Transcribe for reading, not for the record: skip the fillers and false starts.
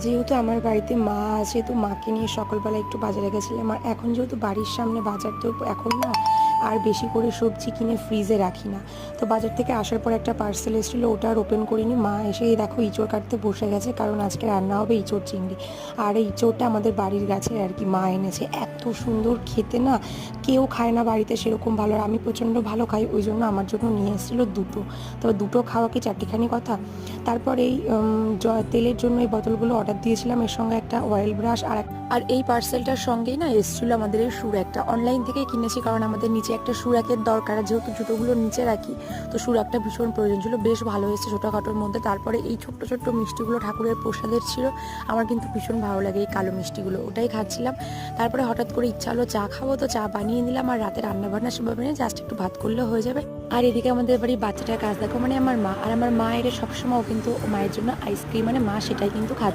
যেহেতু আমার বাড়িতে মা আছে, তো মাকে নিয়ে সকালবেলা একটু বাজারে গেছিলাম। আর এখন যেহেতু বাড়ির সামনে বাজার, তো এখন না আর বেশি করে সবজি কিনে ফ্রিজে রাখি না। তো বাজার থেকে আসার পর একটা পার্সেল এসেছিলো, ওটা আর ওপেন করিনি। মা এসে এই দেখো ইঁচড় কাটতে বসে গেছে, কারণ আজকে রান্না হবে ইঁচড় চিংড়ি। আর এই ইঁচড়টা আমাদের বাড়ির গাছের আর কি, মা এনেছে। এত সুন্দর খেতে না, কেউ খায় না বাড়িতে সেরকম ভালো, আর আমি প্রচণ্ড ভালো খাই, ওই জন্য আমার জন্য নিয়ে এসেছিলো দুটো। তবে দুটো খাওয়া কি চারটিখানি কথা। তারপর এই তেলের জন্য এই বোতলগুলো অর্ডার দিয়েছিলাম, এর সঙ্গে একটা অয়েল ব্রাশ আর এই পার্সেলটার সঙ্গেই না এসেছিলো আমাদের এই সুরাকটা। অনলাইন থেকে কিনেছি, কারণ আমাদের নিচে একটা সুরাকের দরকার, যেহেতু জুতোগুলো নিচে রাখি, তো সুরাকটা ভীষণ প্রয়োজন ছিল। বেশ ভালো এসেছে ছোটোখাটোর মধ্যে। তারপরে এই ছোট্ট ছোট্ট মিষ্টিগুলো ঠাকুরের প্রসাদের ছিল, আমার কিন্তু ভীষণ ভালো লাগে এই কালো মিষ্টিগুলো, ওটাই খাচ্ছিলাম। তারপরে হঠাৎ করে ইচ্ছা হলো চা খাবো, তো চা বানিয়ে নিলাম। আর রাতে রান্নাবান্না সেভাবে নিয়ে জাস্ট একটু ভাত করলেও হয়ে যাবে। আর এদিকে আমাদের বাড়ির বাচ্চাটার কাজ দেখো, মানে আমার মা, আর আমার মা এর সবসময় ও কিন্তু মায়ের জন্য আইসক্রিম, মানে মা সেটাই কিন্তু খাচ্ছে।